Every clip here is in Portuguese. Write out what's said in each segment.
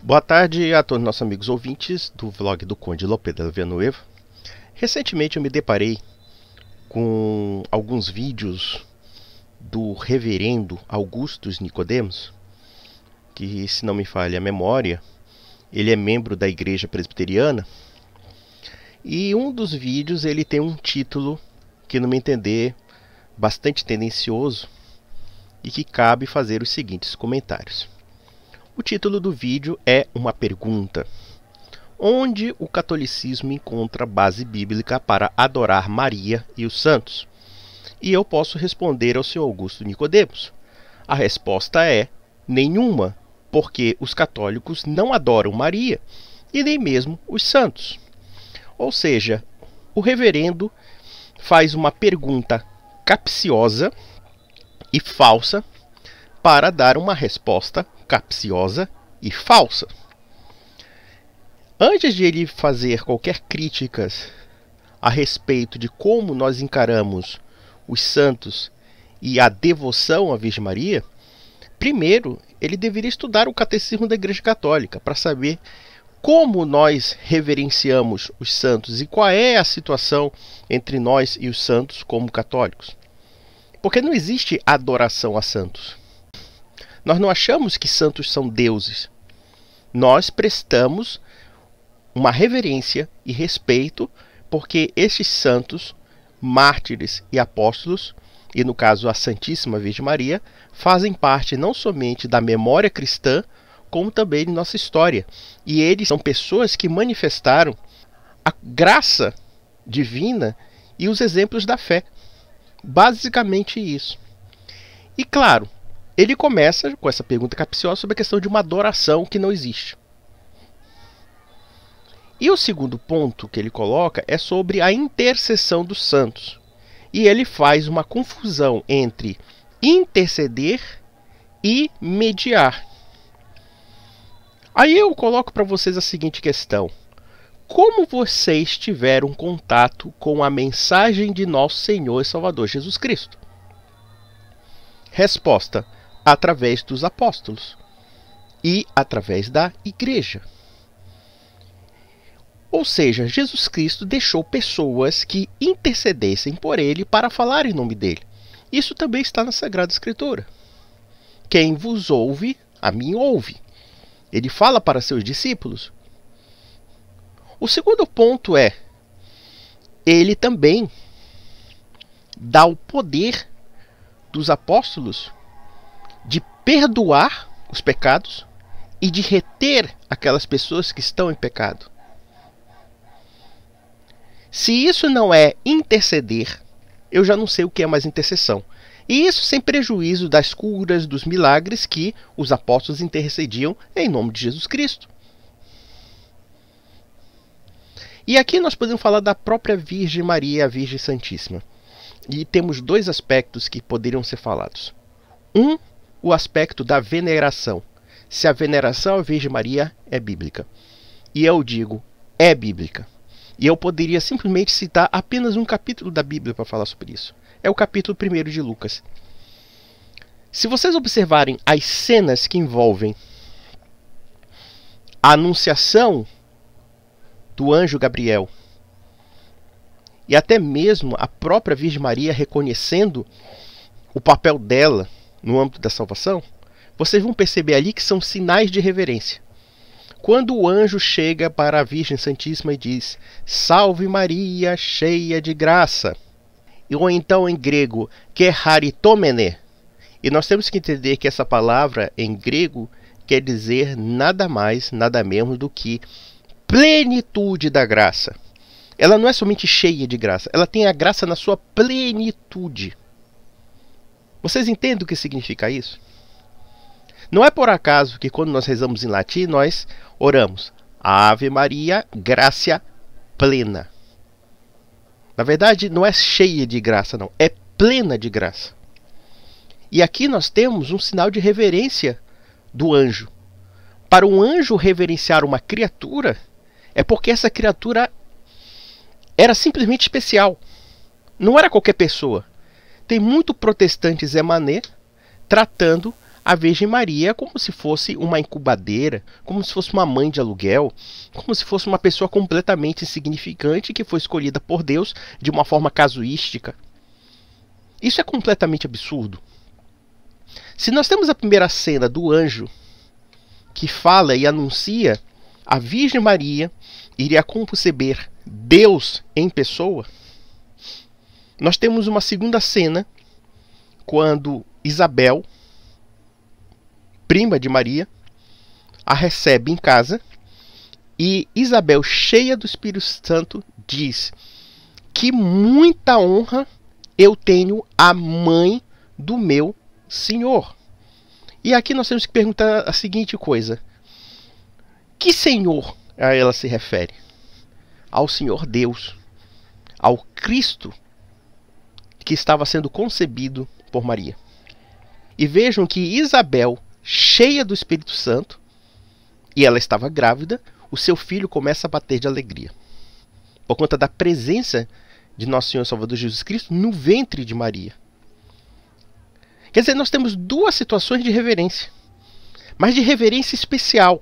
Boa tarde a todos nossos amigos ouvintes do vlog do Conde Lope de Villanueva. Recentemente eu me deparei com alguns vídeos do reverendo Augustus Nicodemos, que, se não me falha a memória, ele é membro da Igreja Presbiteriana. E um dos vídeos ele tem um título que, no meu entender, bastante tendencioso e que cabe fazer os seguintes comentários. O título do vídeo é uma pergunta: onde o catolicismo encontra base bíblica para adorar Maria e os santos? E eu posso responder ao Sr. Augusto Nicodemos. A resposta é nenhuma, porque os católicos não adoram Maria e nem mesmo os santos. Ou seja, o reverendo faz uma pergunta capciosa e falsa para dar uma resposta capciosa e falsa. Antes de ele fazer qualquer críticas a respeito de como nós encaramos os santos e a devoção à Virgem Maria, primeiro ele deveria estudar o Catecismo da Igreja Católica para saber como nós reverenciamos os santos e qual é a situação entre nós e os santos como católicos. Porque não existe adoração a santos. Nós não achamos que santos são deuses. Nós prestamos uma reverência e respeito porque estes santos, mártires e apóstolos, e no caso a Santíssima Virgem Maria, fazem parte não somente da memória cristã, como também de nossa história. E eles são pessoas que manifestaram a graça divina e os exemplos da fé. Basicamente isso. E claro, ele começa com essa pergunta capciosa sobre a questão de uma adoração que não existe. E o segundo ponto que ele coloca é sobre a intercessão dos santos. E ele faz uma confusão entre interceder e mediar. Aí eu coloco para vocês a seguinte questão: como vocês tiveram contato com a mensagem de nosso Senhor e Salvador Jesus Cristo? Resposta: através dos apóstolos e através da igreja. Ou seja, Jesus Cristo deixou pessoas que intercedessem por ele para falar em nome dele. Isso também está na Sagrada Escritura. Quem vos ouve, a mim ouve. Ele fala para seus discípulos. O segundo ponto é, ele também dá o poder dos apóstolos de perdoar os pecados e de reter aquelas pessoas que estão em pecado. Se isso não é interceder, eu já não sei o que é mais intercessão. E isso sem prejuízo das curas, dos milagres que os apóstolos intercediam em nome de Jesus Cristo. E aqui nós podemos falar da própria Virgem Maria, a Virgem Santíssima. E temos dois aspectos que poderiam ser falados. O aspecto da veneração. Se a veneração à Virgem Maria é bíblica. E eu digo, é bíblica. E eu poderia simplesmente citar apenas um capítulo da Bíblia para falar sobre isso. É o capítulo 1 de Lucas. Se vocês observarem as cenas que envolvem a anunciação do anjo Gabriel e até mesmo a própria Virgem Maria reconhecendo o papel dela no âmbito da salvação, vocês vão perceber ali que são sinais de reverência. Quando o anjo chega para a Virgem Santíssima e diz: Salve Maria, cheia de graça, ou então em grego, kecharitomene, e nós temos que entender que essa palavra em grego quer dizer nada mais, nada menos do que plenitude da graça. Ela não é somente cheia de graça, ela tem a graça na sua plenitude. Vocês entendem o que significa isso? Não é por acaso que quando nós rezamos em latim, nós oramos Ave Maria, gratia plena. Na verdade, não é cheia de graça, não. É plena de graça. E aqui nós temos um sinal de reverência do anjo. Para um anjo reverenciar uma criatura, é porque essa criatura era simplesmente especial. Não era qualquer pessoa. Tem muito protestante Zé Mané tratando a Virgem Maria como se fosse uma incubadeira, como se fosse uma mãe de aluguel, como se fosse uma pessoa completamente insignificante que foi escolhida por Deus de uma forma casuística. Isso é completamente absurdo. Se nós temos a primeira cena do anjo que fala e anuncia a Virgem Maria iria conceber Deus em pessoa, nós temos uma segunda cena quando Isabel, prima de Maria, a recebe em casa e Isabel, cheia do Espírito Santo, diz: que muita honra eu tenho à mãe do meu Senhor. E aqui nós temos que perguntar a seguinte coisa: que Senhor a ela se refere? Ao Senhor Deus, ao Cristo que estava sendo concebido por Maria. E vejam que Isabel, cheia do Espírito Santo, e ela estava grávida, o seu filho começa a bater de alegria, por conta da presença de Nosso Senhor e Salvador Jesus Cristo no ventre de Maria. Quer dizer, nós temos duas situações de reverência, mas de reverência especial.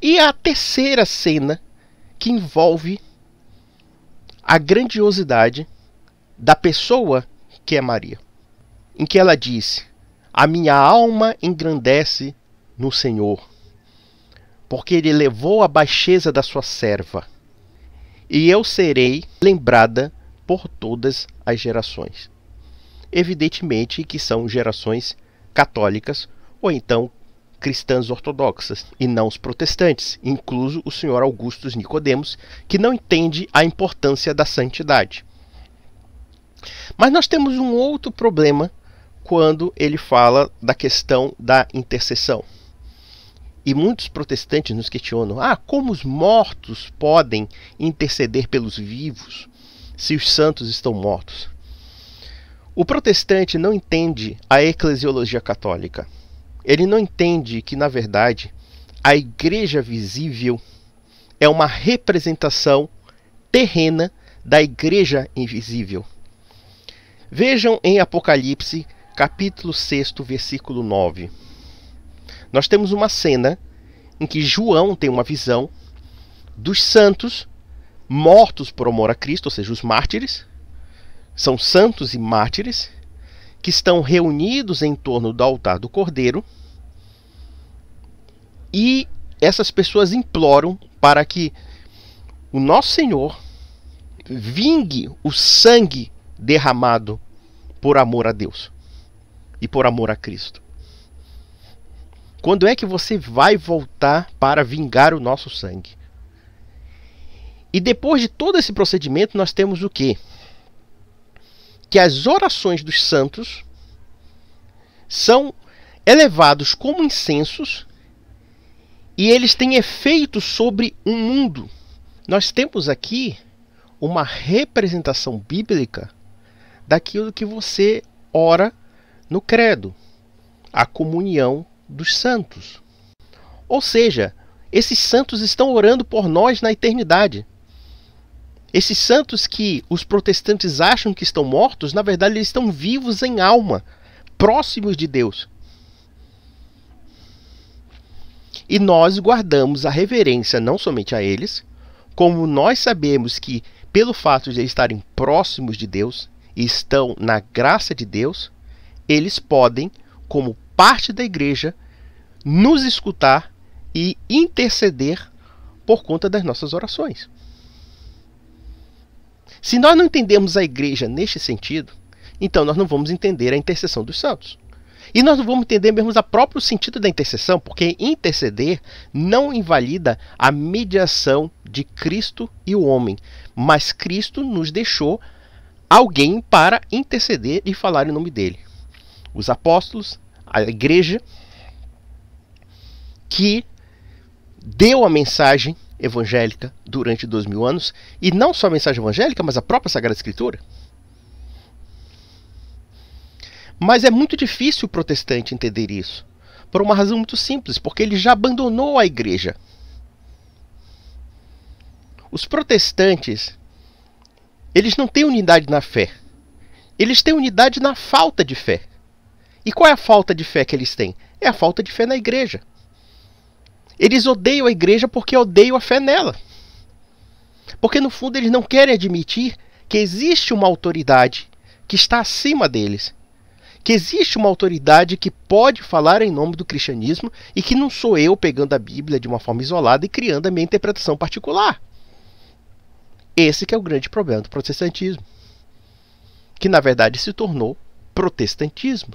E a terceira cena, que envolve a grandiosidade da pessoa que é Maria, em que ela diz: a minha alma engrandece no Senhor, porque Ele levou a baixeza da sua serva, e eu serei lembrada por todas as gerações. Evidentemente que são gerações católicas ou então cristãs ortodoxas, e não os protestantes, incluso o senhor Augustus Nicodemos, que não entende a importância da santidade. Mas nós temos um outro problema quando ele fala da questão da intercessão. E muitos protestantes nos questionam: como os mortos podem interceder pelos vivos se os santos estão mortos? O protestante não entende a eclesiologia católica. Ele não entende que, na verdade, a igreja visível é uma representação terrena da igreja invisível. Vejam em Apocalipse, capítulo 6, versículo 9. Nós temos uma cena em que João tem uma visão dos santos mortos por amor a Cristo, ou seja, os mártires. São santos e mártires que estão reunidos em torno do altar do Cordeiro, e essas pessoas imploram para que o nosso Senhor vingue o sangue derramado por amor a Deus e por amor a Cristo. Quando é que você vai voltar para vingar o nosso sangue? E depois de todo esse procedimento, nós temos o quê? Que as orações dos santos são elevados como incensos e eles têm efeito sobre o mundo. Nós temos aqui uma representação bíblica daquilo que você ora no credo, a comunhão dos santos. Ou seja, esses santos estão orando por nós na eternidade. Esses santos que os protestantes acham que estão mortos, na verdade eles estão vivos em alma, próximos de Deus. E nós guardamos a reverência não somente a eles, como nós sabemos que, pelo fato de eles estarem próximos de Deus e estão na graça de Deus, eles podem, como parte da igreja, nos escutar e interceder por conta das nossas orações. Se nós não entendermos a igreja neste sentido, então nós não vamos entender a intercessão dos santos. E nós não vamos entender mesmo o próprio sentido da intercessão, porque interceder não invalida a mediação de Cristo e o homem, mas Cristo nos deixou alguém para interceder e falar em nome dele. Os apóstolos, a igreja, que deu a mensagem evangélica durante 2000 anos, e não só a mensagem evangélica, mas a própria Sagrada Escritura. Mas é muito difícil o protestante entender isso, por uma razão muito simples, porque ele já abandonou a igreja. Os protestantes, eles não têm unidade na fé, eles têm unidade na falta de fé. E qual é a falta de fé que eles têm? É a falta de fé na igreja. Eles odeiam a igreja porque odeiam a fé nela. Porque no fundo eles não querem admitir que existe uma autoridade que está acima deles. Que existe uma autoridade que pode falar em nome do cristianismo e que não sou eu pegando a Bíblia de uma forma isolada e criando a minha interpretação particular. Esse que é o grande problema do protestantismo. Que na verdade se tornou protestantismo.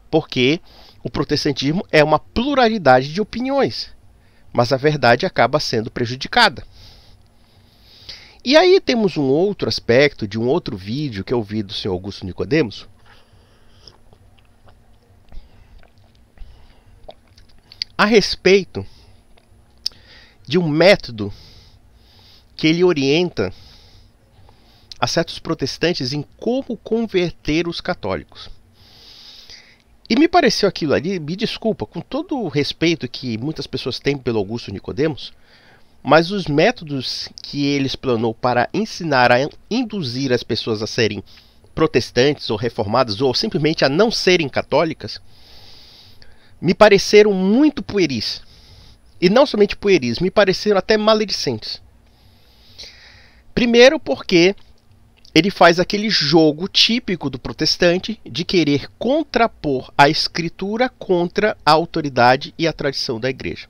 Porque o protestantismo é uma pluralidade de opiniões. Mas a verdade acaba sendo prejudicada. E aí temos um outro aspecto de um outro vídeo que eu vi do Sr. Augusto Nicodemos, a respeito de um método que ele orienta a certos protestantes em como converter os católicos. E me pareceu aquilo ali, me desculpa, com todo o respeito que muitas pessoas têm pelo Augusto Nicodemos, mas os métodos que ele explanou para ensinar a induzir as pessoas a serem protestantes ou reformadas ou simplesmente a não serem católicas, me pareceram muito pueris. E não somente pueris, me pareceram até maledicentes. Primeiro porque ele faz aquele jogo típico do protestante de querer contrapor a escritura contra a autoridade e a tradição da igreja.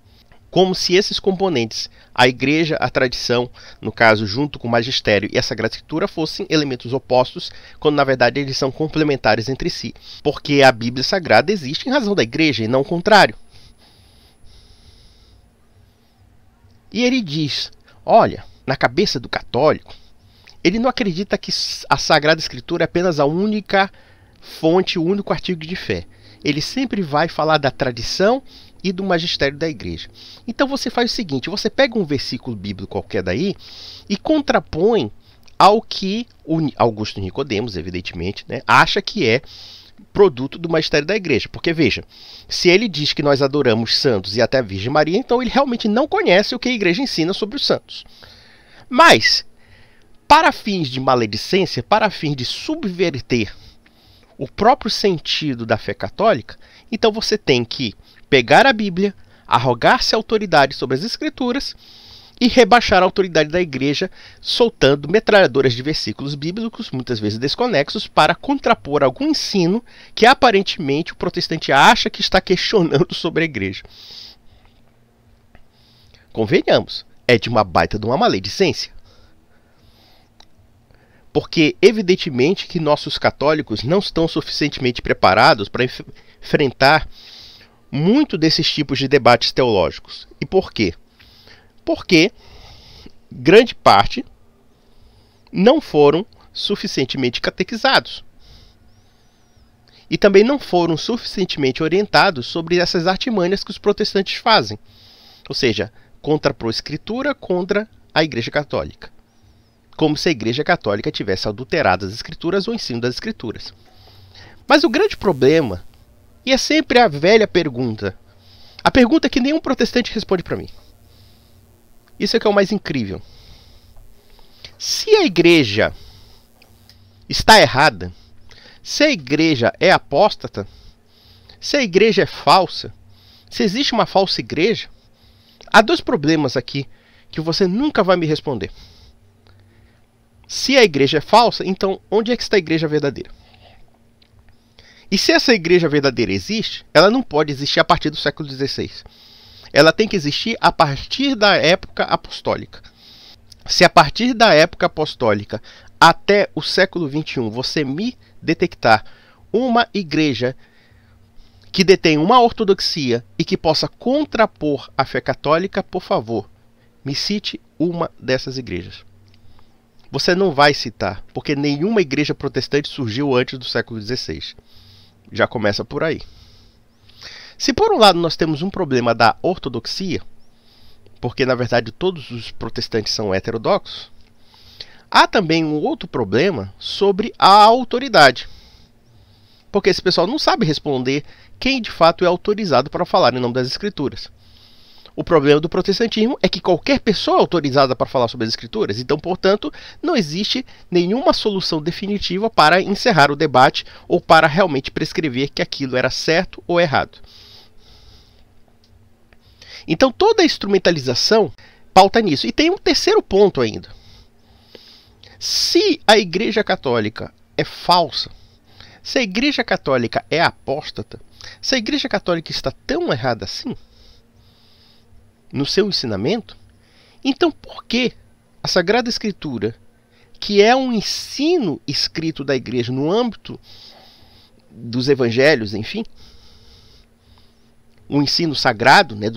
Como se esses componentes, a igreja, a tradição, no caso junto com o magistério e a Sagrada Escritura, fossem elementos opostos, quando na verdade eles são complementares entre si. Porque a Bíblia Sagrada existe em razão da igreja e não o contrário. E ele diz, olha, na cabeça do católico, ele não acredita que a Sagrada Escritura é apenas a única fonte, o único artigo de fé. Ele sempre vai falar da tradição e do magistério da igreja. Então você faz o seguinte, você pega um versículo bíblico qualquer daí e contrapõe ao que o Augusto Nicodemos, evidentemente, né, acha que é produto do magistério da igreja. Porque veja, se ele diz que nós adoramos santos e até a Virgem Maria, então ele realmente não conhece o que a igreja ensina sobre os santos. Mas, para fins de maledicência, para fins de subverter o próprio sentido da fé católica, então você tem que pegar a Bíblia, arrogar-se a autoridade sobre as Escrituras e rebaixar a autoridade da igreja, soltando metralhadoras de versículos bíblicos, muitas vezes desconexos, para contrapor algum ensino que aparentemente o protestante acha que está questionando sobre a igreja. Convenhamos, é de uma baita de uma maledicência. Porque evidentemente que nossos católicos não estão suficientemente preparados para enfrentar muito desses tipos de debates teológicos. E por quê? Porque grande parte não foram suficientemente catequizados. E também não foram suficientemente orientados sobre essas artimanhas que os protestantes fazem. Ou seja, contrapor a Escritura contra a Igreja Católica. Como se a Igreja Católica tivesse adulterado as Escrituras ou o ensino das Escrituras. Mas o grande problema, e é sempre a velha pergunta, a pergunta que nenhum protestante responde para mim. Isso é que é o mais incrível. Se a igreja está errada, se a igreja é apóstata, se a igreja é falsa, se existe uma falsa igreja, há dois problemas aqui que você nunca vai me responder. Se a igreja é falsa, então onde é que está a igreja verdadeira? E se essa igreja verdadeira existe, ela não pode existir a partir do século XVI. Ela tem que existir a partir da época apostólica. Se a partir da época apostólica até o século XXI você me detectar uma igreja que detém uma ortodoxia e que possa contrapor a fé católica, por favor, me cite uma dessas igrejas. Você não vai citar, porque nenhuma igreja protestante surgiu antes do século XVI. Já começa por aí. Se por um lado nós temos um problema da ortodoxia, porque na verdade todos os protestantes são heterodoxos, há também um outro problema sobre a autoridade. Porque esse pessoal não sabe responder quem de fato é autorizado para falar em nome das Escrituras. O problema do protestantismo é que qualquer pessoa é autorizada para falar sobre as escrituras. Então, portanto, não existe nenhuma solução definitiva para encerrar o debate ou para realmente prescrever que aquilo era certo ou errado. Então, toda a instrumentalização pauta nisso. E tem um terceiro ponto ainda. Se a Igreja Católica é falsa, se a Igreja Católica é apóstata, se a Igreja Católica está tão errada assim no seu ensinamento, então por que a Sagrada Escritura, que é um ensino escrito da Igreja no âmbito dos evangelhos, enfim, um ensino sagrado, né,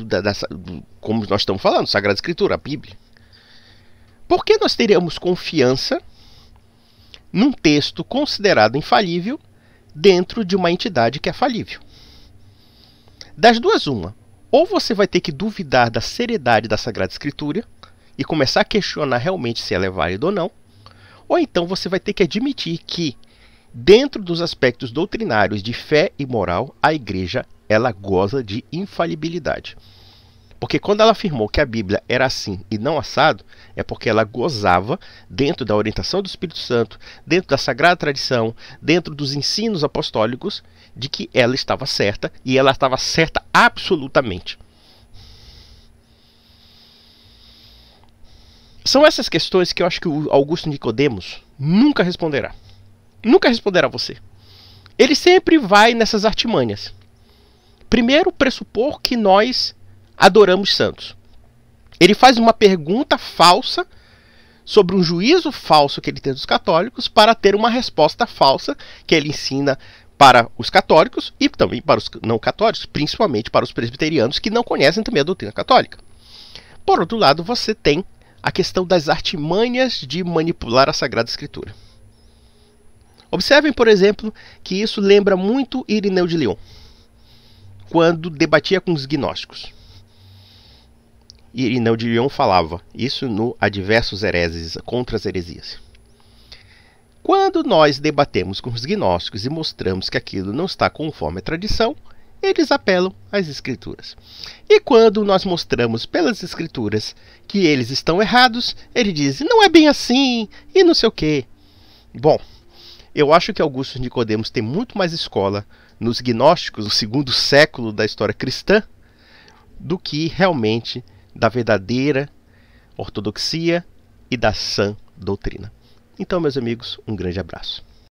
como nós estamos falando, Sagrada Escritura, a Bíblia, por que nós teríamos confiança num texto considerado infalível dentro de uma entidade que é falível? Das duas, uma. Ou você vai ter que duvidar da seriedade da Sagrada Escritura e começar a questionar realmente se ela é válida ou não, ou então você vai ter que admitir que, dentro dos aspectos doutrinários de fé e moral, a Igreja ela goza de infalibilidade. Porque quando ela afirmou que a Bíblia era assim e não assado, é porque ela gozava, dentro da orientação do Espírito Santo, dentro da Sagrada Tradição, dentro dos ensinos apostólicos, de que ela estava certa, e ela estava certa absolutamente. São essas questões que eu acho que o Augusto Nicodemos nunca responderá. Nunca responderá a você. Ele sempre vai nessas artimanhas. Primeiro, pressupor que nós adoramos santos. Ele faz uma pergunta falsa sobre um juízo falso que ele tem dos católicos para ter uma resposta falsa que ele ensina para os católicos e também para os não católicos, principalmente para os presbiterianos que não conhecem também a doutrina católica. Por outro lado, você tem a questão das artimanhas de manipular a Sagrada Escritura. Observem, por exemplo, que isso lembra muito Irineu de Lyon, quando debatia com os gnósticos. Irineu de Lyon falava isso no Adversos Hereses, contra as heresias. Quando nós debatemos com os gnósticos e mostramos que aquilo não está conforme a tradição, eles apelam às escrituras. E quando nós mostramos pelas escrituras que eles estão errados, eles dizem, não é bem assim, e não sei o quê. Bom, eu acho que Augusto Nicodemos tem muito mais escola nos gnósticos, no segundo século da história cristã, do que realmente da verdadeira ortodoxia e da sã doutrina. Então, meus amigos, um grande abraço.